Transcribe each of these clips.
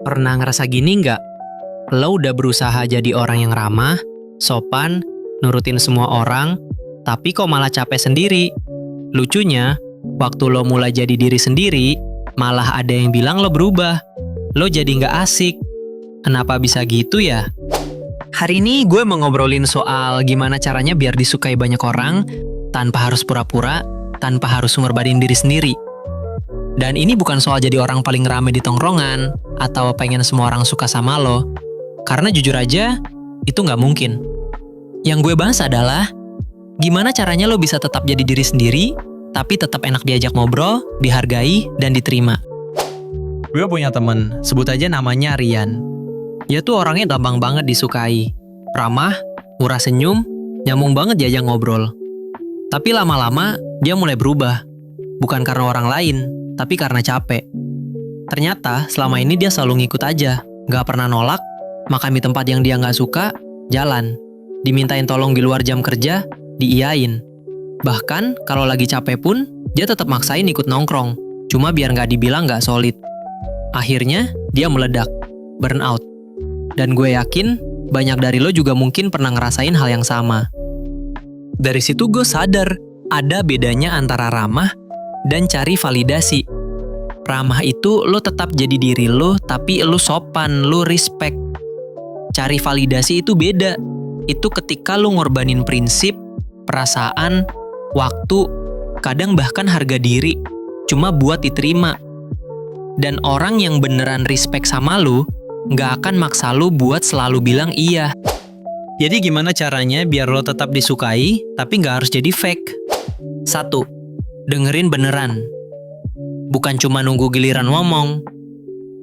Pernah ngerasa gini nggak? Lo udah berusaha jadi orang yang ramah, sopan, nurutin semua orang, tapi kok malah capek sendiri. Lucunya, waktu lo mulai jadi diri sendiri, malah ada yang bilang lo berubah. Lo jadi nggak asik. Kenapa bisa gitu ya? Hari ini gue mau ngobrolin soal gimana caranya biar disukai banyak orang, tanpa harus pura-pura, tanpa harus ngorbanin diri sendiri. Dan ini bukan soal jadi orang paling rame di tongkrongan, atau pengen semua orang suka sama lo. Karena jujur aja, itu nggak mungkin. Yang gue bahas adalah, gimana caranya lo bisa tetap jadi diri sendiri, tapi tetap enak diajak ngobrol, dihargai, dan diterima. Gue punya temen, sebut aja namanya Rian. Dia tuh orangnya gampang banget disukai. Ramah, murah senyum, nyambung banget diajak ngobrol. Tapi lama-lama, dia mulai berubah. Bukan karena orang lain, tapi karena capek. Ternyata selama ini dia selalu ngikut aja, gak pernah nolak, makan di tempat yang dia gak suka, jalan. Dimintain tolong di luar jam kerja, diiyain. Bahkan kalau lagi capek pun, dia tetap maksain ikut nongkrong, cuma biar gak dibilang gak solid. Akhirnya, dia meledak, burn out. Dan gue yakin, banyak dari lo juga mungkin pernah ngerasain hal yang sama. Dari situ gue sadar, ada bedanya antara ramah dan cari validasi. Ramah itu lo tetap jadi diri lo, tapi lo sopan, lo respect. Cari validasi itu beda. Itu ketika lo ngorbanin prinsip, perasaan, waktu, kadang bahkan harga diri, cuma buat diterima. Dan orang yang beneran respect sama lo, nggak akan maksa lo buat selalu bilang iya. Jadi gimana caranya biar lo tetap disukai, tapi nggak harus jadi fake? 1. Dengerin beneran. Bukan cuma nunggu giliran ngomong.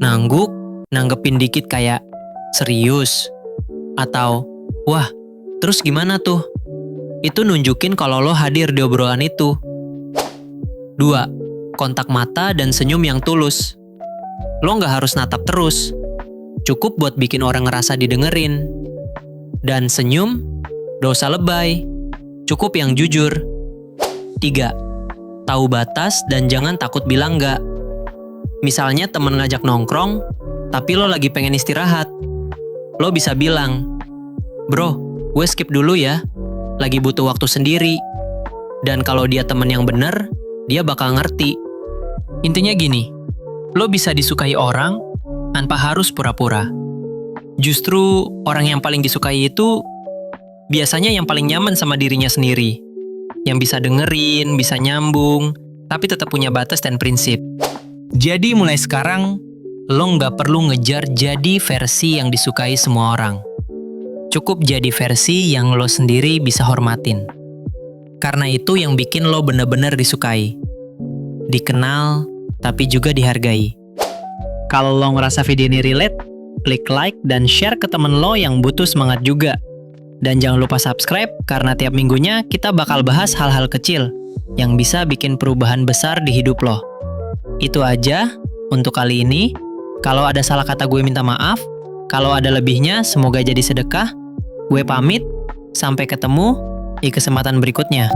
Nangguk, nanggepin dikit kayak, serius? Atau, wah, terus gimana tuh? Itu nunjukin kalau lo hadir di obrolan itu. 2. Kontak mata dan senyum yang tulus. Lo nggak harus natap terus. Cukup buat bikin orang ngerasa didengerin. Dan senyum, gak usah lebay. Cukup yang jujur. 3. Tahu batas dan jangan takut bilang enggak. Misalnya temen ngajak nongkrong, tapi lo lagi pengen istirahat. Lo bisa bilang, bro, gue skip dulu ya. Lagi butuh waktu sendiri. Dan kalau dia temen yang bener, dia bakal ngerti. Intinya gini, lo bisa disukai orang tanpa harus pura-pura. Justru orang yang paling disukai itu biasanya yang paling nyaman sama dirinya sendiri. Yang bisa dengerin, bisa nyambung, tapi tetap punya batas dan prinsip. Jadi mulai sekarang, lo nggak perlu ngejar jadi versi yang disukai semua orang. Cukup jadi versi yang lo sendiri bisa hormatin. Karena itu yang bikin lo bener-bener disukai. Dikenal, tapi juga dihargai. Kalau lo ngerasa video ini relate, klik like dan share ke temen lo yang butuh semangat juga. Dan jangan lupa subscribe, karena tiap minggunya kita bakal bahas hal-hal kecil yang bisa bikin perubahan besar di hidup lo. Itu aja untuk kali ini. Kalau ada salah kata gue minta maaf. Kalau ada lebihnya semoga jadi sedekah. Gue pamit. Sampai ketemu di kesempatan berikutnya.